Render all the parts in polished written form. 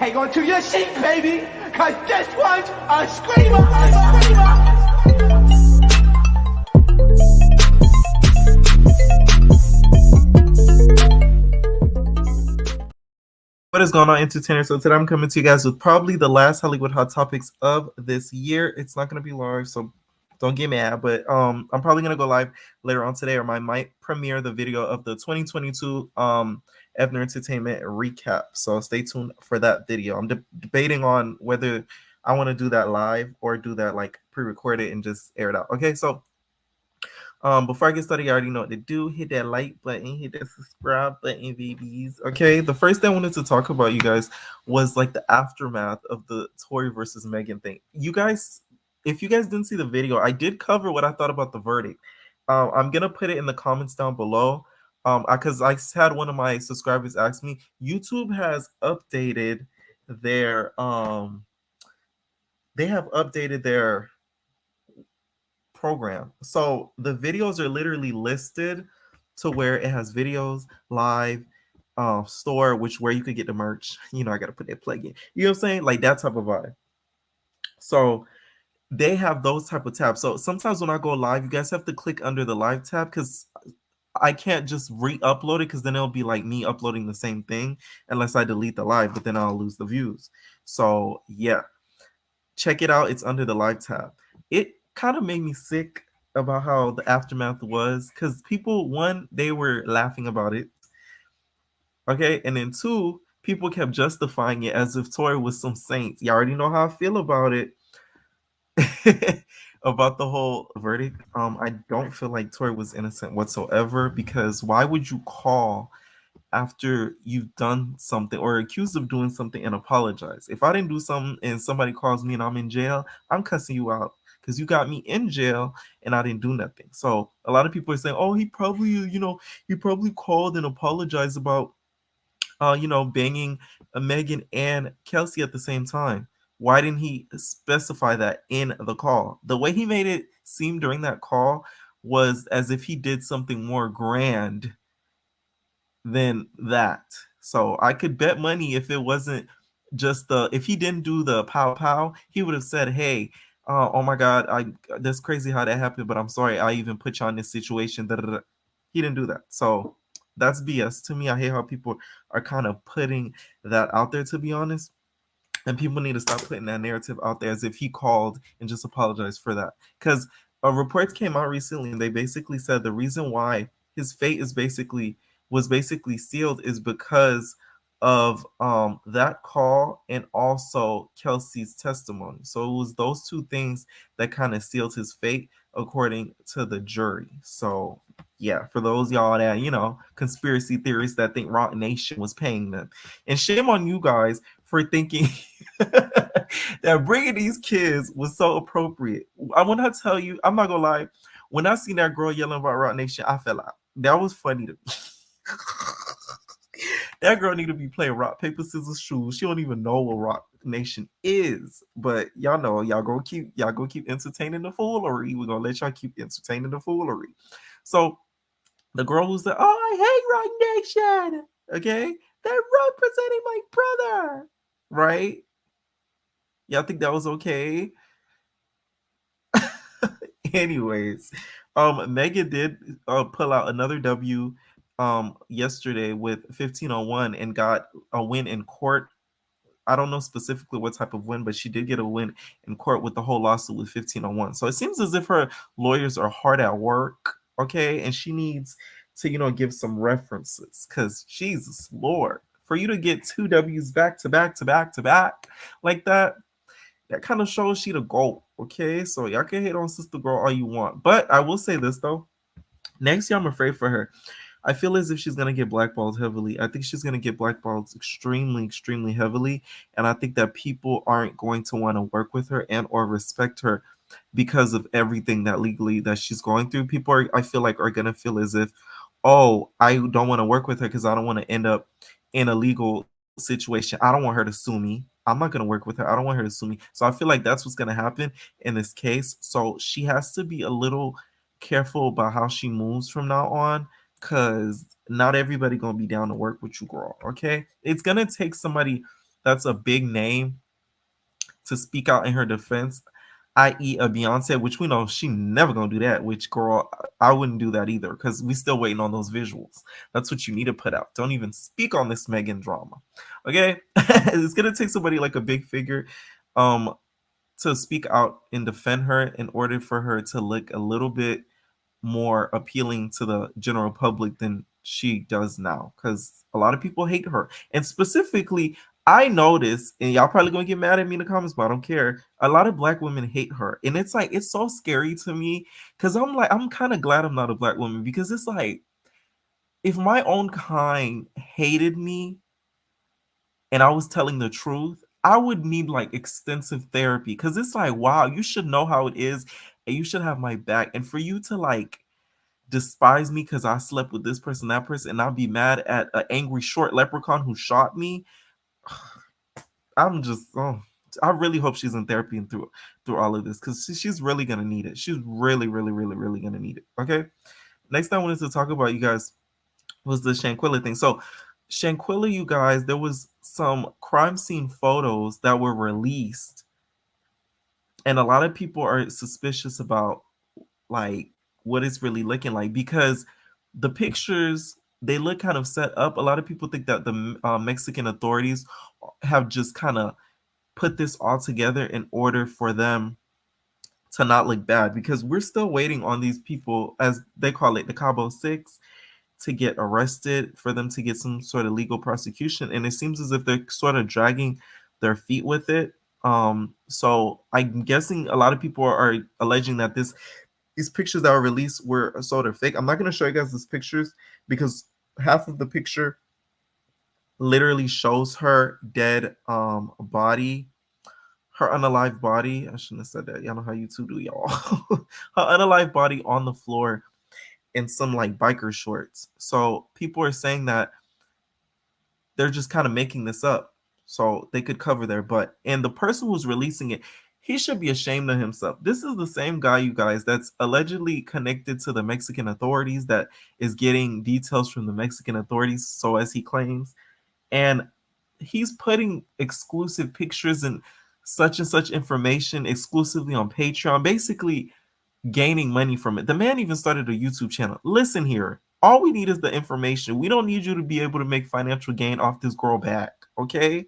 hang on to your seat, baby, cause this one's a screamer, a screamer. What is going on, entertainers? So today I'm coming to you guys with probably the last Hollywood Hot Topics of this year. It's not going to be large, so don't get mad, but I'm probably going to go live later on today, or I might premiere the video of the 2022 Evner Entertainment recap. So stay tuned for that video. I'm debating on whether I want to do that live or do that like pre-recorded and just air it out. Okay, so before I get started, you already know what to do. Hit that like button, hit that subscribe button, babies. Okay, the first thing I wanted to talk about, you guys, was like the aftermath of the Tory versus Megan thing. You guys, if you guys didn't see the video, I did cover what I thought about the verdict. I'm gonna put it in the comments down below. Because I had one of my subscribers ask me, YouTube has updated their they have updated their program. So the videos are literally listed to where it has videos, live, store, which where you could get the merch. You know, I gotta put that plug in. You know what I'm saying? Like that type of vibe. So they have those type of tabs. So sometimes when I go live, you guys have to click under the live tab because I can't just re-upload it because then it'll be like me uploading the same thing unless I delete the live, but then I'll lose the views. So yeah, check it out. It's under the live tab. It kind of made me sick about how the aftermath was because people, one, they were laughing about it. Okay. And then two, people kept justifying it as if Tory was some saint. You already know how I feel about it. About the whole verdict. I don't feel like Tory was innocent whatsoever because why would you call after you've done something or accused of doing something and apologize? If I didn't do something and somebody calls me and I'm in jail, I'm cussing you out because you got me in jail and I didn't do nothing. So a lot of people are saying, oh, he probably, he probably called and apologized about, banging Megan and Kelsey at the same time. Why didn't he specify that in the call? The way he made it seem during that call was as if he did something more grand than that. So I could bet money if it wasn't just if he didn't do the pow pow, he would have said, hey, oh my God, that's crazy how that happened, but I'm sorry I even put you on this situation. Da, da, da. He didn't do that. So that's BS to me. I hate how people are kind of putting that out there, to be honest. And people need to stop putting that narrative out there as if he called and just apologized for that. Because reports came out recently and they basically said the reason why his fate was basically sealed is because of that call and also Kelsey's testimony. So it was those two things that kind of sealed his fate according to the jury. So yeah, for those y'all that conspiracy theorists that think Rock Nation was paying them, and shame on you guys for thinking that bringing these kids was so appropriate. I want to tell you, I'm not gonna lie, when I seen that girl yelling about Rock Nation, I fell out. That was funny to me. That girl need to be playing rock, paper, scissors, shoes. She don't even know what Rock Nation is. But y'all know, y'all go keep entertaining the foolery. We're gonna let y'all keep entertaining the foolery. So the girl who's like, oh, I hate Rock Nation. Okay? They're representing my brother. Right? Y'all think that was okay? Anyways, Megan did pull out another W yesterday with 1501 and got a win in court. I don't know specifically what type of win, but she did get a win in court with the whole lawsuit with 1501. So it seems as if her lawyers are hard at work, okay? And she needs to, give some references because Jesus Lord. For you to get two W's back to back to back to back like that kind of shows she the GOAT, okay? So y'all can hate on Sister Girl all you want. But I will say this, though. Next year, I'm afraid for her. I feel as if she's going to get blackballed heavily. I think she's going to get blackballed extremely, extremely heavily. And I think that people aren't going to want to work with her and or respect her because of everything that legally that she's going through. People I feel like, are going to feel as if, oh, I don't want to work with her because I don't want to end up in a legal situation. I don't want her to sue me. I'm not going to work with her. I don't want her to sue me. So I feel like that's what's going to happen in this case. So she has to be a little careful about how she moves from now on, because not everybody going to be down to work with you, girl. Okay? It's going to take somebody that's a big name to speak out in her defense, i.e., a Beyonce, which we know she never gonna do that. Which girl, I wouldn't do that either because we still waiting on those visuals. That's what you need to put out. Don't even speak on this Megan drama. Okay, it's gonna take somebody like a big figure, um, to speak out and defend her in order for her to look a little bit more appealing to the general public than she does now, because a lot of people hate her. And specifically, I noticed, and y'all probably gonna get mad at me in the comments, but I don't care. A lot of black women hate her, and it's like it's so scary to me because I'm like I'm kind of glad I'm not a black woman, because it's like if my own kind hated me and I was telling the truth, I would need like extensive therapy, because it's like, wow, you should know how it is and you should have my back. And for you to like despise me because I slept with this person, that person, and I'll be mad at an angry short leprechaun who shot me. I'm just, oh, I really hope she's in therapy and through all of this, because she's really gonna need it. She's really, really, really, really gonna need it. Okay. Next thing I wanted to talk about, you guys, was the Shanquilla thing. So Shanquilla, you guys, there was some crime scene photos that were released, and a lot of people are suspicious about like what it's really looking like, because the pictures, they look kind of set up. A lot of people think that the Mexican authorities have just kind of put this all together in order for them to not look bad, because we're still waiting on these people, as they call it, the Cabo Six, to get arrested, for them to get some sort of legal prosecution. And it seems as if they're sort of dragging their feet with it. So I'm guessing a lot of people are alleging that these pictures that were released were sort of fake. I'm not going to show you guys these pictures because half of the picture literally shows her dead body, her unalive body. I shouldn't have said that. Y'all know how YouTube do, y'all. Her unalive body on the floor in some like biker shorts. So people are saying that they're just kind of making this up so they could cover their butt. And the person who's releasing it, he should be ashamed of himself. This is the same guy, you guys, that's allegedly connected to the Mexican authorities, that is getting details from the Mexican authorities, so as he claims. And he's putting exclusive pictures and such information exclusively on Patreon, basically gaining money from it. The man even started a YouTube channel. Listen here, all we need is the information. We don't need you to be able to make financial gain off this girl back, okay?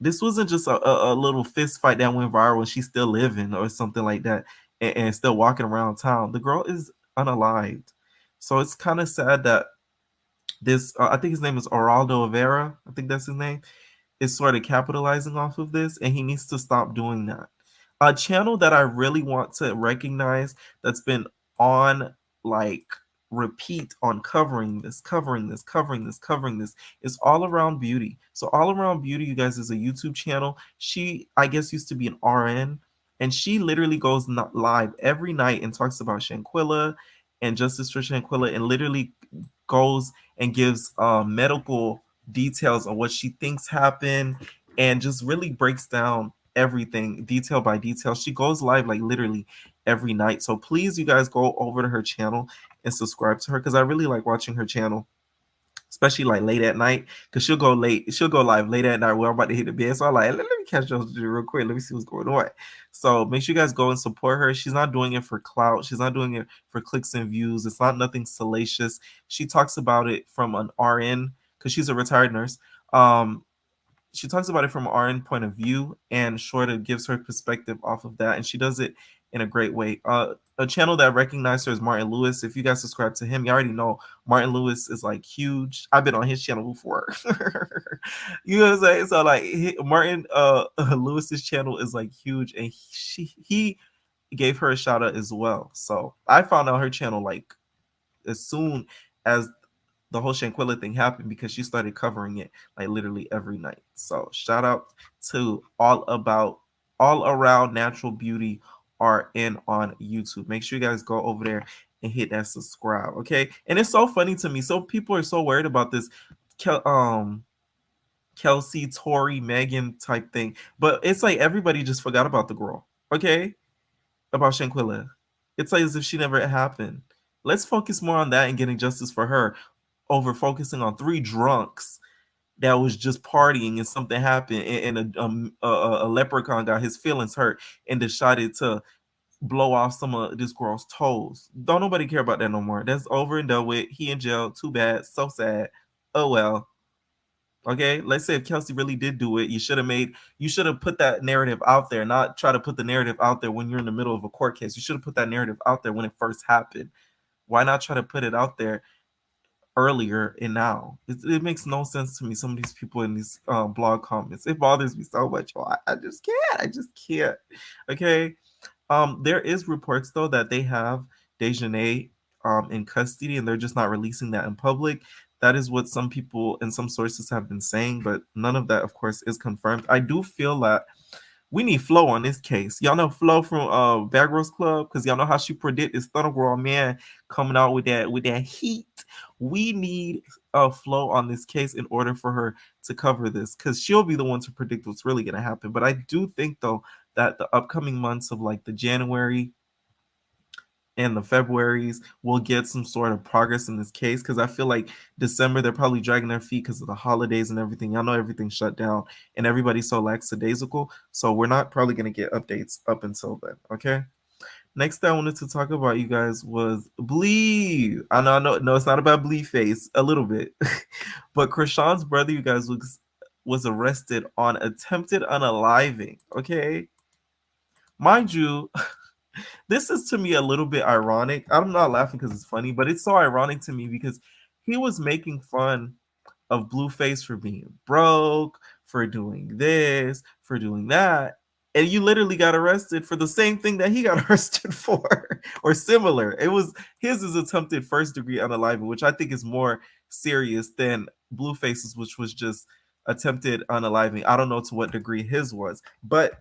This wasn't just a little fist fight that went viral and she's still living or something like that, and still walking around town. The girl is unalived. So it's kind of sad that this, I think his name is Oraldo Vera, I think that's his name, is sort of capitalizing off of this, and he needs to stop doing that. A channel that I really want to recognize that's been on like repeat on covering this, covering this is All Around Beauty. So All Around Beauty, you guys, is a YouTube channel. She, I guess, used to be an RN, and she literally goes live every night and talks about Shanquilla and justice for Shanquilla, and literally goes and gives medical details on what she thinks happened, and just really breaks down everything detail by detail. She goes live like literally every night. So please, you guys, go over to her channel and subscribe to her, because I really like watching her channel, especially like late at night, because she'll go live late at night where I'm about to hit the bed. So I'm like, let me catch those real quick. Let me see what's going on. So make sure you guys go and support her. She's not doing it for clout. She's not doing it for clicks and views. It's not nothing salacious. She talks about it from an RN, because she's a retired nurse. She talks about it from an RN point of view, and Shorta gives her perspective off of that, and she does it in a great way. A channel that recognized her is Martin Lewis. If you guys subscribe to him, you already know Martin Lewis is like huge. I've been on his channel before. You know what I'm saying? So like Martin Lewis's channel is like huge, and he gave her a shout out as well. So I found out her channel like as soon as the whole Shanquilla thing happened, because she started covering it like literally every night. So shout out to All Around Natural Beauty RN on YouTube. Make sure you guys go over there and hit that subscribe, okay? And it's so funny to me. So people are so worried about this Kelsey, Tory, Megan type thing, but it's like everybody just forgot about the girl, okay? About Shanquilla. It's like as if she never happened. Let's focus more on that and getting justice for her, over focusing on three drunks that was just partying and something happened and a leprechaun got his feelings hurt and decided to blow off some of this girl's toes. Don't nobody care about that no more. That's over and done with. He in jail. Too bad. So sad. Oh well. Okay. Let's say if Kelsey really did do it, you should have put that narrative out there, not try to put the narrative out there when you're in the middle of a court case. You should have put that narrative out there when it first happened. Why not try to put it out there earlier and now? It makes no sense to me. Some of these people in these blog comments, it bothers me so much. Oh, I just can't. I just can't. Okay. There is reports though that they have Dejanay in custody and they're just not releasing that in public. That is what some people and some sources have been saying, but none of that, of course, is confirmed. I do feel that we need Flo on this case. Y'all know Flo from Bad Girls Club, because y'all know how she predict this Thunder Girl man coming out with that heat. We need Flo on this case in order for her to cover this, because she'll be the one to predict what's really gonna happen. But I do think though that the upcoming months of like the January and the Februaries will get some sort of progress in this case, because I feel like December they're probably dragging their feet because of the holidays and everything. Y'all know everything's shut down and everybody's so lackadaisical. So we're not probably gonna get updates up until then. Okay. Next thing I wanted to talk about, you guys, was Blee. I know, no, it's not about Blueface, a little bit, but Chrisean's brother, you guys, was arrested on attempted unaliving. Okay, mind you, this is to me a little bit ironic. I'm not laughing because it's funny, but it's so ironic to me because he was making fun of Blueface for being broke, for doing this, for doing that. And you literally got arrested for the same thing that he got arrested for, or similar. It was his is attempted first degree unaliving, which I think is more serious than Blueface's, which was just attempted unaliving. I don't know to what degree his was, but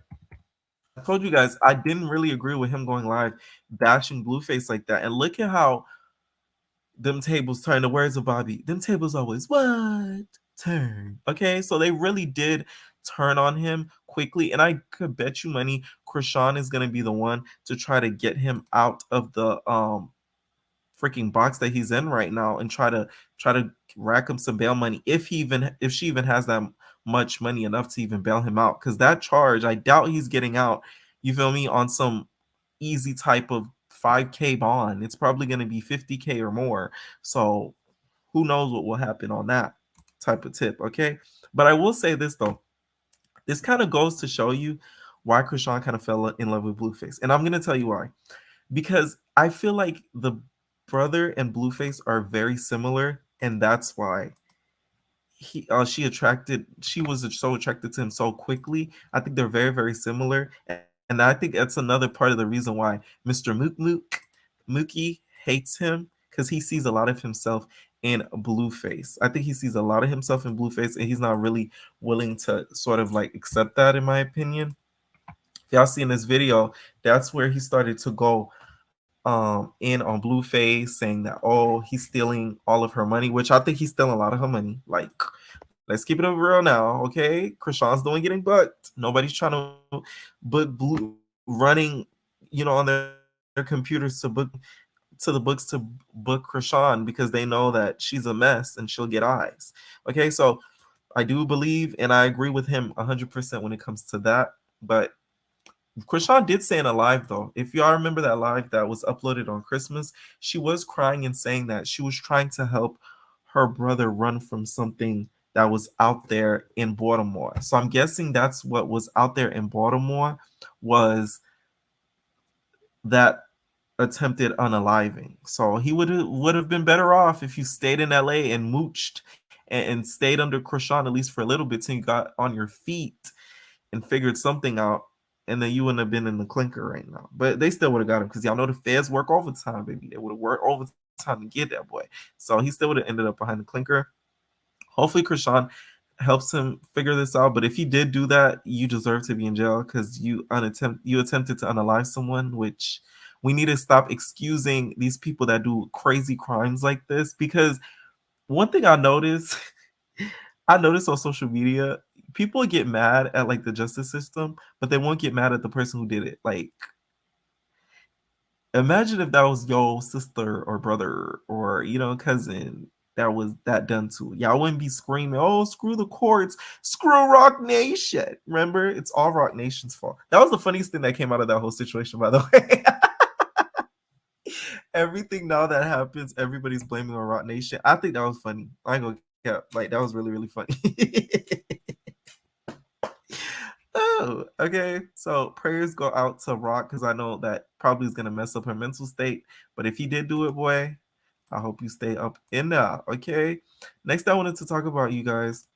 I told you guys I didn't really agree with him going live bashing Blueface like that. And look at how them tables turn. The words of Bobby, them tables always what turn. Okay, so they really did turn on him quickly, and I could bet you money Chrisean is gonna be the one to try to get him out of the freaking box that he's in right now and try to rack him some bail money if she even has that much money enough to even bail him out, because that charge I doubt he's getting out, you feel me, on some easy type of 5K bond. It's probably going to be 50K or more. So who knows what will happen on that type of tip. Okay, but I will say this though, this kind of goes to show you why Chrisean kind of fell in love with Blueface, and I'm going to tell you why. Because I feel like the brother and Blueface are very similar, and that's why she was so attracted to him so quickly. I think they're very very similar, and I think that's another part of the reason why Mr. Mookie hates him, because he sees a lot of himself in Blueface. I think he sees a lot of himself in Blueface, and he's not really willing to sort of like accept that, in my opinion. If y'all see in this video, that's where he started to go in on Blueface, saying that, oh, he's stealing all of her money, which I think he's stealing a lot of her money. Like, let's keep it real now, okay? Chrisean's the one getting booked. Nobody's trying to book Blue running, on their computers to the books to book Chrisean, because they know that she's a mess and she'll get eyes. Okay, so I do believe and I agree with him 100% when it comes to that. But Chrisean did say in a live though, if y'all remember that live that was uploaded on Christmas, she was crying and saying that she was trying to help her brother run from something that was out there in Baltimore. So I'm guessing that's what was out there in Baltimore, was that attempted unaliving. So he would have been better off if you stayed in LA and mooched and stayed under Chrisean at least for a little bit till you got on your feet and figured something out, and then you wouldn't have been in the clinker right now. But they still would have got him, because y'all know the feds work overtime, baby. They would have worked overtime to get that boy. So he still would have ended up behind the clinker. Hopefully, Chrisean helps him figure this out. But if you did do that, you deserve to be in jail, because you attempted to unalive someone, which we need to stop excusing these people that do crazy crimes like this. Because one thing I noticed, I noticed on social media, people get mad at like the justice system, but they won't get mad at the person who did it. Like, imagine if that was your sister or brother or cousin. that done to. Y'all wouldn't be screaming, "Oh, screw the courts, screw Rock Nation." Remember, it's all Rock Nation's fault. That was the funniest thing that came out of that whole situation, by the way. Everything now that happens, everybody's blaming on Rock Nation. I think that was funny. I ain't gonna cap. Like, that was really, really funny. Oh, okay. So prayers go out to Rock because I know that probably is gonna mess up her mental state. But if he did do it, boy, I hope you stay up in there. Okay. Next, I wanted to talk about, you guys,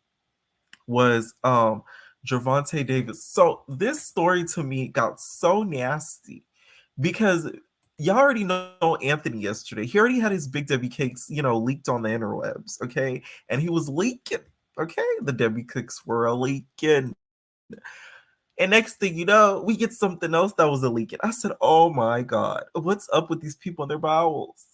was Dante Davis. So this story to me got so nasty because y'all already know Anthony yesterday. He already had his Big Debbie cakes, leaked on the interwebs. Okay. And he was leaking. Okay. The Debbie cakes were leaking. And next thing you know, we get something else that was a leak. And I said, oh my God, what's up with these people and their bowels?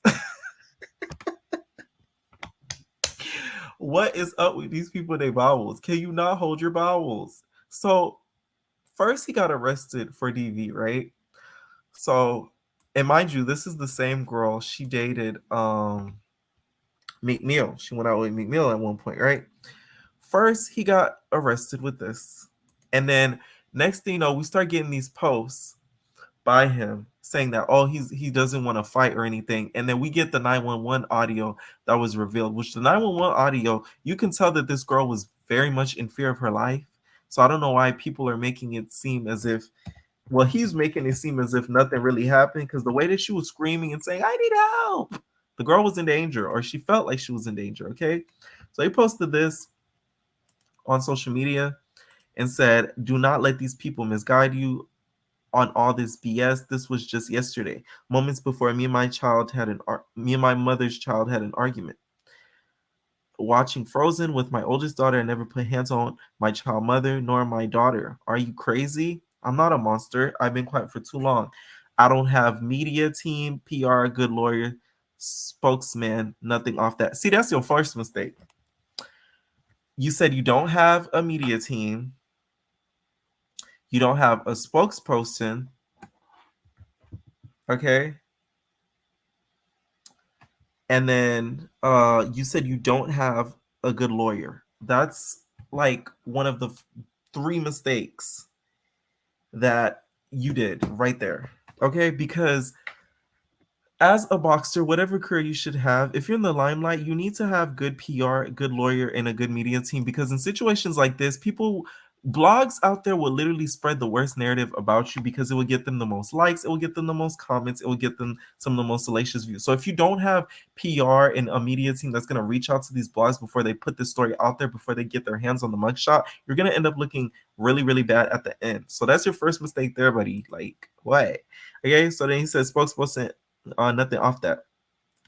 What is up with these people and their bowels? Can you not hold your bowels? So first he got arrested for DV, right? So, and mind you, this is the same girl she dated Meek Mill. She went out with Meek Mill at one point, right? First, he got arrested with this. And then next thing you know, we start getting these posts by him saying that, oh, he doesn't want to fight or anything. And then we get the 911 audio that was revealed, which the 911 audio, you can tell that this girl was very much in fear of her life. So I don't know why people are making it seem as if, well, he's making it seem as if nothing really happened, because the way that she was screaming and saying, I need help, the girl was in danger, or she felt like she was in danger, okay? So he posted this on social media and said, do not let these people misguide you on all this BS. This was just yesterday, moments before me and my mother's child had an argument. Watching Frozen with my oldest daughter, I never put hands on my child mother nor my daughter. Are you crazy? I'm not a monster. I've been quiet for too long. I don't have media team, PR, good lawyer, spokesman, nothing off that. See, that's your first mistake. You said you don't have a media team. You don't have a spokesperson. Okay. And then you said you don't have a good lawyer. That's like one of the three mistakes that you did right there. Okay? Because as a boxer, whatever career you should have, if you're in the limelight, you need to have good PR, good lawyer, and a good media team. Because in situations like this, blogs out there will literally spread the worst narrative about you because it will get them the most likes, it will get them the most comments, it will get them some of the most salacious views. So if you don't have PR and a media team that's going to reach out to these blogs before they put this story out there, before they get their hands on the mugshot, you're going to end up looking really, really bad at the end. So that's your first mistake there, buddy. Like, what? Okay, so then he says spokesperson, nothing off that.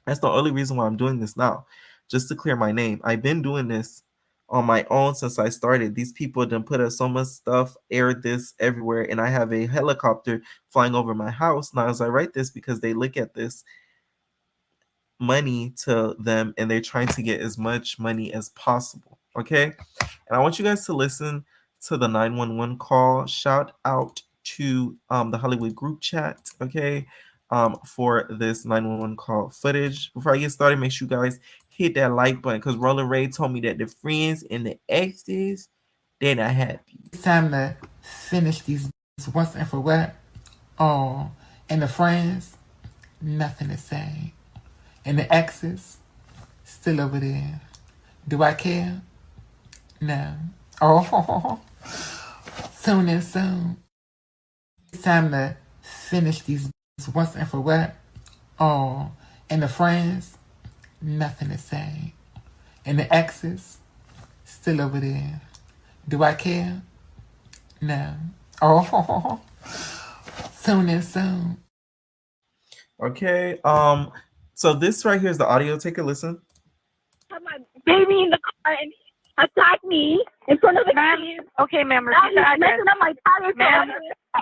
That's the only reason why I'm doing this now, just to clear my name. I've been doing this on my own since I started. These people done put up so much stuff, aired this everywhere, and I have a helicopter flying over my house. Now, as I write this, because they look at this money to them and they're trying to get as much money as possible. Okay? And I want you guys to listen to the 911 call. Shout out to the Hollywood group chat, okay, for this 911 call footage. Before I get started, make sure you guys hit that like button, because Roland Ray told me that the friends and the exes, they're not happy. It's time to finish these once and for what. Oh, and the friends, nothing to say. And the exes, still over there. Do I care? No. Oh, soon and soon. It's time to finish these once and for what. Oh, and the friends, nothing to say. And the exes, still over there. Do I care? No. Oh, soon and soon. Okay. So this right here is the audio. Take a listen. Have my baby in the car and attack me in front of the kids. Okay, ma'am, Now repeat the he's address. messing up my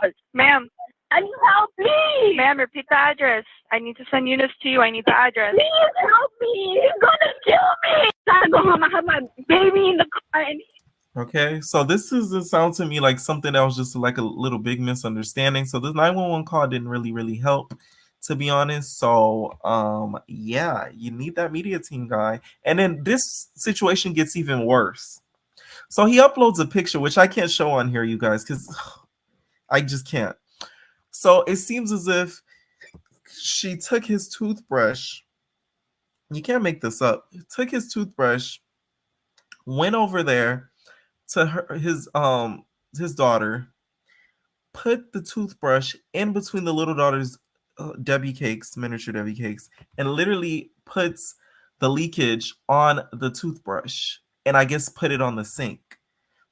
tires. Ma'am, And you help me. ma'am, repeat the address. I need to send units to you. I need the address. Please help me. He's gonna kill me. I go home. I have my baby in the car and Okay, so this sound to me like something that was just like a little big misunderstanding. So this 911 call didn't really help to be honest. So yeah, you need that media team guy. And then this situation gets even worse. So he uploads a picture, which I can't show on here, you guys, because I just can't. So it seems as if she took his toothbrush. You can't make this up. Took his toothbrush, went over there to his daughter, put the toothbrush in between the little daughter's Debbie cakes, miniature Debbie cakes, and literally puts the leakage on the toothbrush, and I guess put it on the sink.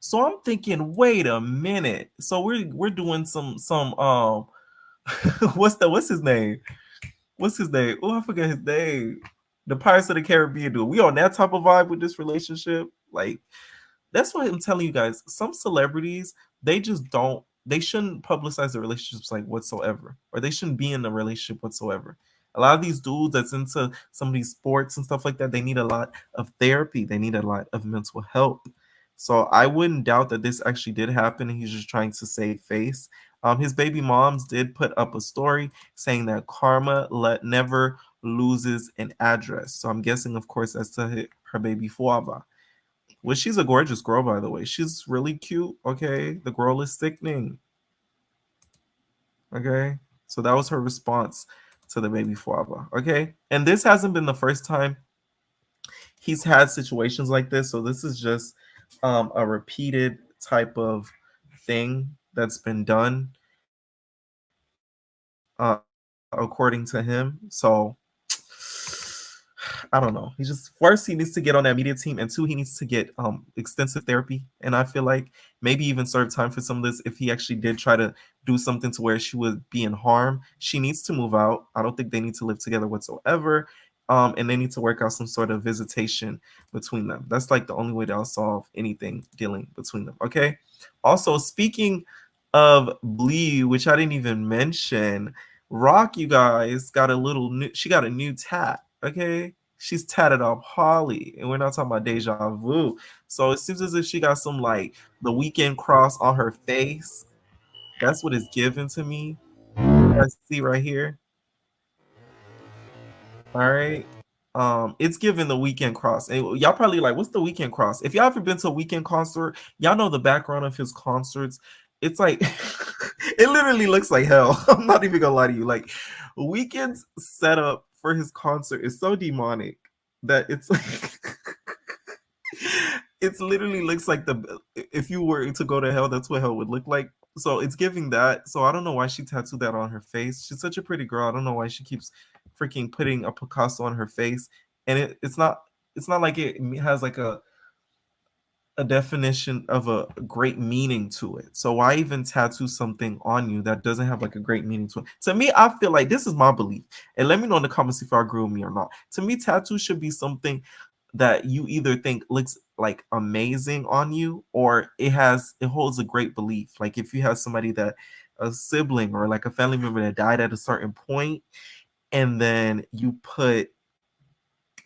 So I'm thinking, wait a minute. So we're doing some what's his name? What's his name? Oh, I forgot his name. The Pirates of the Caribbean dude. We on that type of vibe with this relationship. Like, that's why I'm telling you guys, some celebrities, they shouldn't publicize their relationships like whatsoever. Or they shouldn't be in a relationship whatsoever. A lot of these dudes that's into some of these sports and stuff like that, they need a lot of therapy. They need a lot of mental help. So I wouldn't doubt that this actually did happen and he's just trying to save face. His baby moms did put up a story saying that Karma never loses an address. So I'm guessing, of course, that's to her baby Fuava. Well, she's a gorgeous girl, by the way. She's really cute. Okay, the girl is sickening. Okay, so that was her response to the baby Fuava. Okay, and this hasn't been the first time he's had situations like this. So this is just a repeated type of thing that's been done, according to him. So I don't know. He just, first he needs to get on that media team, and two, he needs to get extensive therapy. And I feel like maybe even serve time for some of this if he actually did try to do something to where she would be in harm. She needs to move out. I don't think they need to live together whatsoever. And they need to work out some sort of visitation between them. That's like the only way that'll solve anything dealing between them. Okay. Also, speaking of Blue, which I didn't even mention, Rock, you guys, got a little new, she got a new tat. Okay. She's tatted up Holly, and we're not talking about deja vu. So it seems as if she got some like the weekend cross on her face. That's what it's given to me. You guys see right here. All right. It's given the weekend cross. And y'all probably like, what's the weekend cross? If y'all ever been to a weekend concert, y'all know the background of his concerts. It's like it literally looks like hell. I'm not even gonna lie to you. Like Weekend's setup for his concert is so demonic that it's like it's literally looks like the if you were to go to hell, that's what hell would look like. So it's giving that. So I don't know why she tattooed that on her face. She's such a pretty girl. I don't know why she keeps freaking putting a Picasso on her face. And it's not like it has like a definition of a great meaning to it. So why even tattoo something on you that doesn't have like a great meaning to it? To me, I feel like this is my belief. And let me know in the comments if you agree with me or not. To me, tattoo should be something that you either think looks like amazing on you, or it holds a great belief. Like if you have somebody that a sibling or like a family member that died at a certain point, and then you put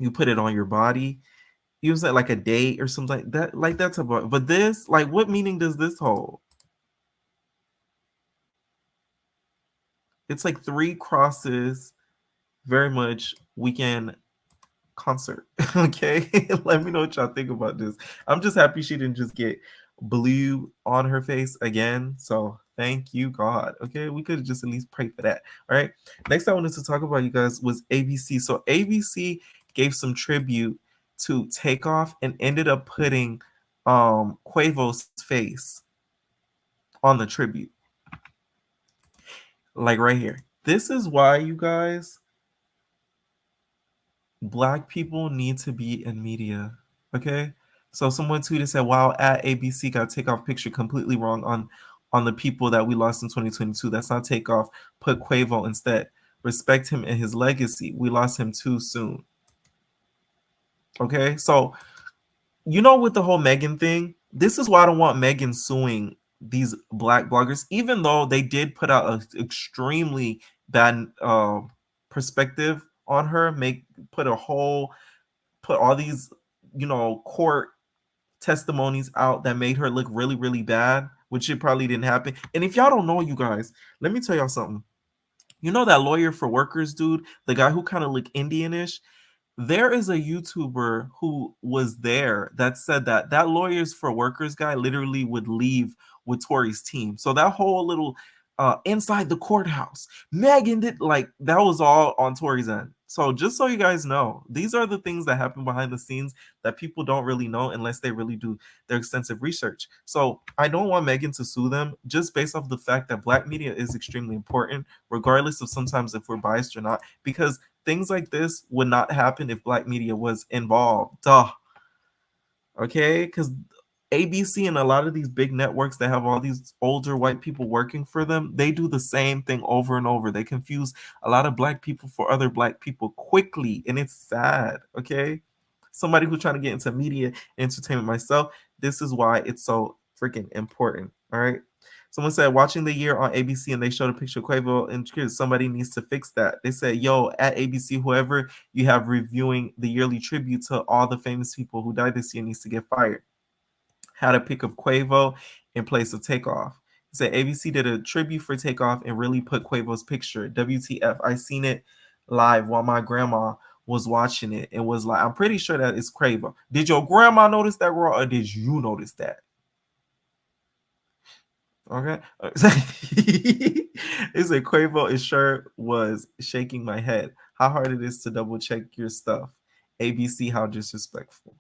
it on your body, you say like a date or something like that. Like that's about. But this, like, what meaning does this hold? It's like 3 crosses, very much weekend concert. Okay, let me know what y'all think about this. I'm just happy she didn't just get blue on her face again. So thank you, God. Okay, we could just at least pray for that. All right, next I wanted to talk about, you guys, was ABC. So ABC gave some tribute to Takeoff and ended up putting Quavo's face on the tribute, like right here. This is why, you guys, Black people need to be in media. Okay, so someone tweeted, said, "Wow, at ABC got Takeoff picture completely wrong on the people that we lost in 2022. That's not Takeoff. Put Quavo instead. Respect him and his legacy. We lost him too soon." Okay, so with the whole Megan thing, this is why I don't want Megan suing these Black bloggers, even though they did put out an extremely bad perspective on her, put all these court testimonies out that made her look really, really bad, which it probably didn't happen. And if y'all don't know, you guys, let me tell y'all something. You know that lawyer for workers dude, the guy who kind of looked Indianish? There is a YouTuber who was there that said that that lawyers for workers guy literally would leave with Tory's team. So that whole little inside the courthouse, Megan did, like, that was all on Tory's end. So just so you guys know, these are the things that happen behind the scenes that people don't really know unless they really do their extensive research. So I don't want Megan to sue them just based off the fact that black media is extremely important, regardless of sometimes if we're biased or not, because things like this would not happen if black media was involved. Duh. Okay? Because ABC and a lot of these big networks that have all these older white people working for them, they do the same thing over and over. They confuse a lot of black people for other black people quickly, and it's sad. Okay? Somebody who's trying to get into media entertainment myself, this is why it's so freaking important. All right? Someone said, watching the year on ABC and they showed a picture of Quavo and kids, somebody needs to fix that. They said, yo, at ABC, whoever you have reviewing the yearly tribute to all the famous people who died this year needs to get fired. Had a pic of Quavo in place of Takeoff. He said, ABC did a tribute for Takeoff and really put Quavo's picture. WTF, I seen it live while my grandma was watching it and was like, I'm pretty sure that it's Quavo. Did your grandma notice that, girl, or did you notice that? Okay. It said Quavo is sure was shaking my head. How hard it is to double check your stuff. ABC, how disrespectful.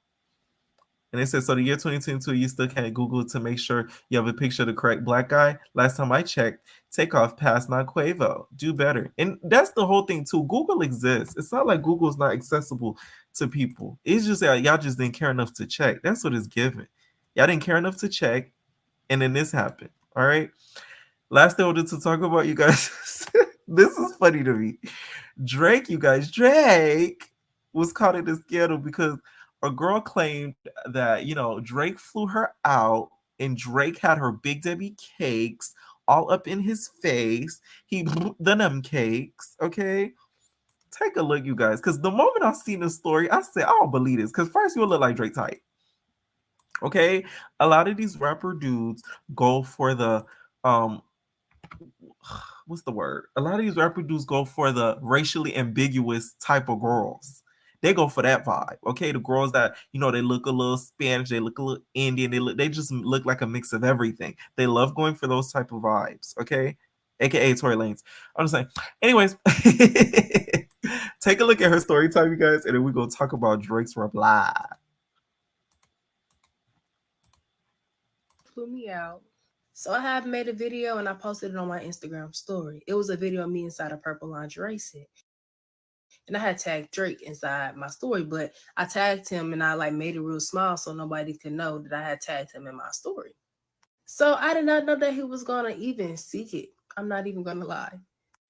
And it says, so the year 2022, you still can't Google to make sure you have a picture of the correct black guy. Last time I checked, Takeoff passed, not Quavo. Do better. And that's the whole thing too. Google exists. It's not like Google is not accessible to people. It's just that y'all just didn't care enough to check. That's what it's given. Y'all didn't care enough to check, and then this happened. All right. Last thing I wanted to talk about, you guys. This is funny to me. Drake, you guys, Drake was caught in a scandal because a girl claimed that, Drake flew her out and Drake had her Big Debbie cakes all up in his face. He them cakes, okay? Take a look, you guys, because the moment I seen this story, I said, I don't believe this, because first you look like Drake type. Okay, a lot of these rapper dudes go for the what's the word? A lot of these rapper dudes go for the racially ambiguous type of girls. They go for that vibe. Okay, the girls that they look a little Spanish, they look a little Indian, they just look like a mix of everything. They love going for those type of vibes. Okay, aka Tory Lanez. I'm just saying. Anyways, take a look at her story time, you guys, and then we go talk about Drake's reply. Flew me out. So I have made a video and I posted it on my Instagram story. It was a video of me inside a purple lingerie set. And I had tagged Drake inside my story, but I tagged him and I made it real small so nobody could know that I had tagged him in my story. So I did not know that he was gonna even seek it. I'm not even gonna lie.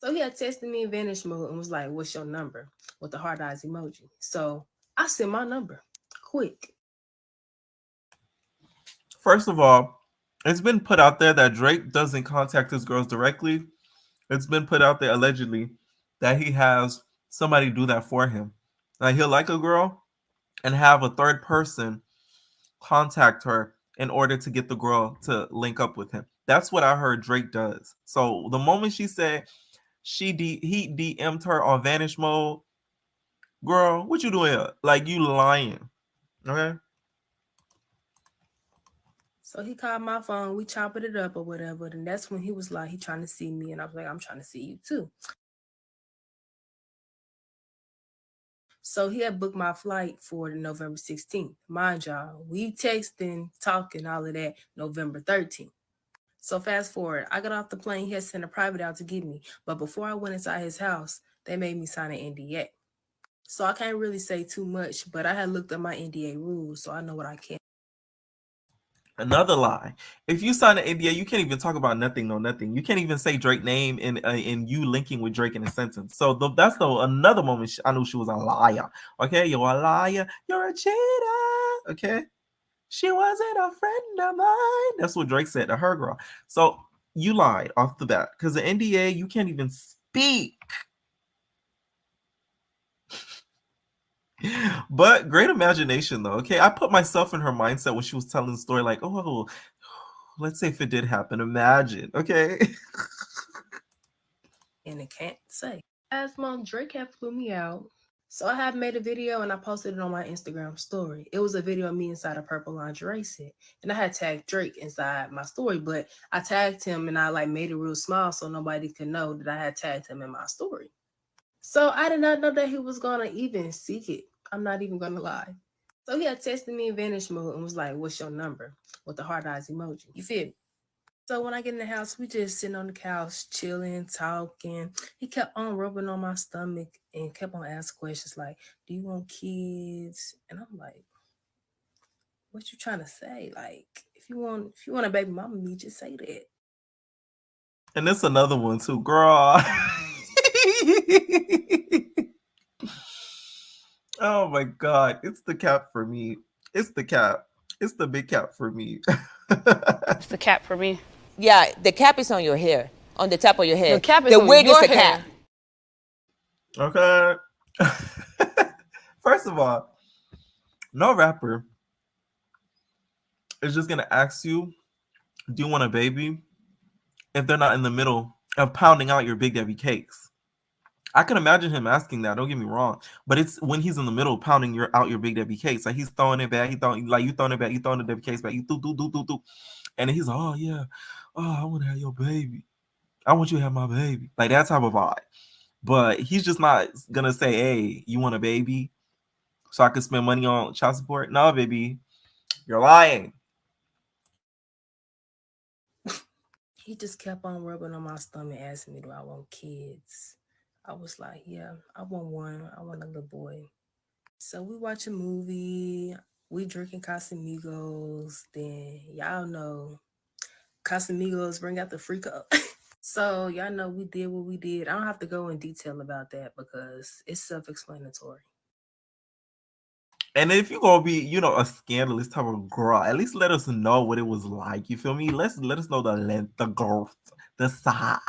So he had texted me in vanish mode and was like, what's your number? With the heart eyes emoji. So I sent my number quick. First of all, it's been put out there that Drake doesn't contact his girls directly. It's been put out there allegedly that he has somebody do that for him. Like he'll like a girl and have a third person contact her in order to get the girl to link up with him. That's what I heard Drake does. So the moment she said he DM'd her on vanish mode, girl, what you doing? Like you lying. Okay. So he called my phone, we chopped it up or whatever. And that's when he was like, he trying to see me. And I was like, I'm trying to see you too. So he had booked my flight for November 16th. Mind y'all, we texting, talking, all of that, November 13th. So fast forward, I got off the plane, he had sent a private out to get me. But before I went inside his house, they made me sign an NDA. So I can't really say too much, but I had looked up my NDA rules, so I know what I can. Another lie. If you sign an NDA, you can't even talk about nothing. You can't even say Drake name in you linking with Drake in a sentence. So that's another moment I knew she was a liar. Okay, you're a liar. You're a cheater. Okay, she wasn't a friend of mine. That's what Drake said to her girl. So you lied off the bat because the NDA you can't even speak. But great imagination though. Okay, I put myself in her mindset when she was telling the story, like, oh, let's say if it did happen, imagine. Okay. and it can't say. Last month, Drake had flew me out. So I have made a video and I posted it on my Instagram story. It was a video of me inside a purple lingerie set. And I had tagged Drake inside my story, but I tagged him and I like made it real small so nobody could know that I had tagged him in my story. So I did not know that he was gonna even seek it. I'm not even gonna lie. So he had texted me in vanish mode and was like, "What's your number?" with the heart eyes emoji. You feel me? So when I get in the house, we just sitting on the couch, chilling, talking. He kept on rubbing on my stomach and kept on asking questions like, "Do you want kids?" And I'm like, "What you trying to say? Like, if you want a baby mama, me just say that." And it's another one too, girl. Oh my god, it's the cap for me. It's the cap. It's the big cap for me. It's the cap for me. Yeah, the cap is on your hair, on the top of your head. The cap is the on wig your is the hair. cap. Okay. First of all, no rapper is just gonna ask you, "Do you want a baby?" if they're not in the middle of pounding out your Big Debbie cakes. I can imagine him asking that. Don't get me wrong, but it's when he's in the middle pounding out your Big Debbie cakes. Like he's throwing it back. You throwing it back. You throwing the Debbie cakes back. You do. And he's like, "Oh yeah, oh I want to have your baby. I want you to have my baby." Like that type of vibe. But he's just not gonna say, "Hey, you want a baby so I can spend money on child support?" No, baby, you're lying. He just kept on rubbing on my stomach, asking me, "Do I want kids?" I was like, "Yeah, I want one. I want a little boy." So we watch a movie, we drinking Casamigos, then y'all know Casamigos bring out the freak up. So y'all know we did what we did. I don't have to go in detail about that because it's self-explanatory. And if you're gonna be, a scandalous type of girl, at least let us know what it was like. You feel me? Let us know the length, the girth, the size.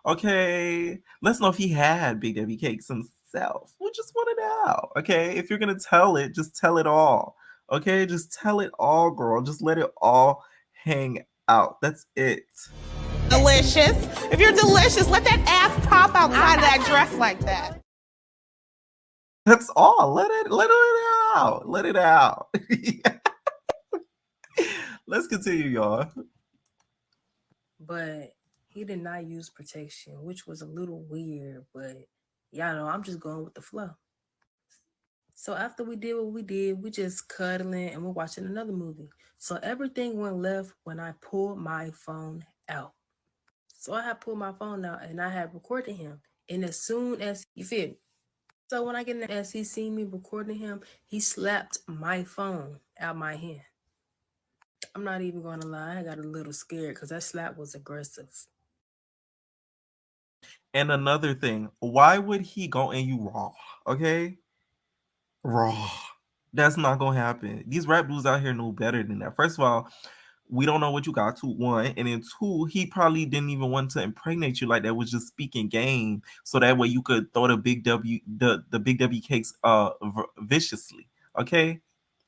Okay. Let's know if he had Big Debbie cakes himself. We just want to know. Okay. If you're gonna tell it, just tell it all. Okay, just tell it all, girl. Just let it all hang out. That's it. Delicious. If you're delicious, let that ass pop outside of that dress like that. That's all. Let it out. Let it out. Let's continue, y'all. But he did not use protection, which was a little weird, but y'all know I'm just going with the flow. So after we did what we did, we just cuddling and we're watching another movie. So everything went left when I pulled my phone out. So I had pulled my phone out and I had recorded him. And as soon as, you feel me? So when I get in, as he seen me recording him, he slapped my phone out my hand. I'm not even going to lie. I got a little scared because that slap was aggressive. And another thing, why would he go in you raw? Okay? Raw. That's not gonna happen. These rap dudes out here know better than that. First of all, we don't know what you got to, one, and then two, he probably didn't even want to impregnate you like that. Was just speaking game so that way you could throw the Big W cakes viciously. Okay,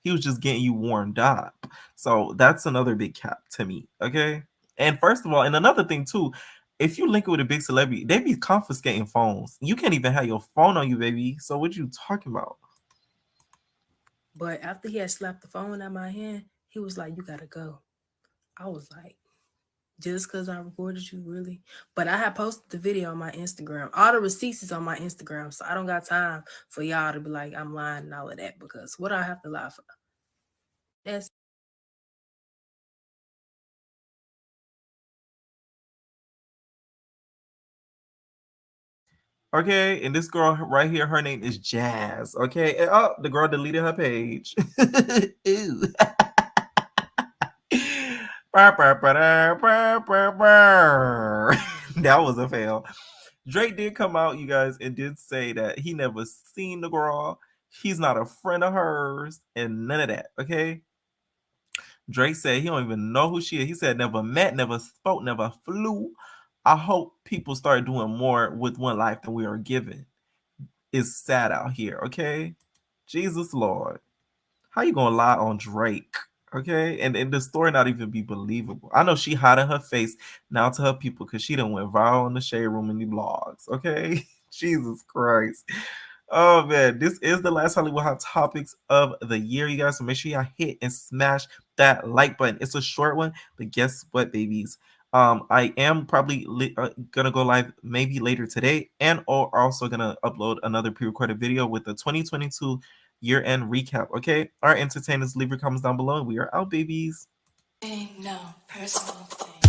he was just getting you warmed up. So that's another big cap to me. Okay, and first of all, and another thing too, if you link it with a big celebrity, they be confiscating phones. You can't even have your phone on you, baby. So what you talking about? But after he had slapped the phone out my hand, he was like, "You gotta go." I was like, "Just because I recorded you, really?" But I had posted the video on my Instagram. All the receipts is on my Instagram, so I don't got time for y'all to be like, I'm lying and all of that, because what do I have to lie for? That's Okay, and this girl right here, her name is Jazz. Okay, and, oh, the girl deleted her page. Ew. That was a fail. Drake did come out, you guys, and did say that he never seen the girl. He's not a friend of hers, and none of that. Okay. Drake said he don't even know who she is. He said never met, never spoke, never flew. I hope people start doing more with one life than we are given. It's sad out here, okay? Jesus Lord. How you gonna lie on Drake? Okay, and the story not even be believable. I know she hiding her face now to her people because she done went viral in the shade room and the blogs. Okay, Jesus Christ. Oh man, this is the last Hollywood Hot Topics of the year, you guys. So make sure y'all hit and smash that like button. It's a short one, but guess what, babies? I am probably gonna go live maybe later today, and or also gonna upload another pre-recorded video with the 2022 year-end recap. Okay, our entertainers, leave your comments down below, and we are out, babies. Ain't no personal thing.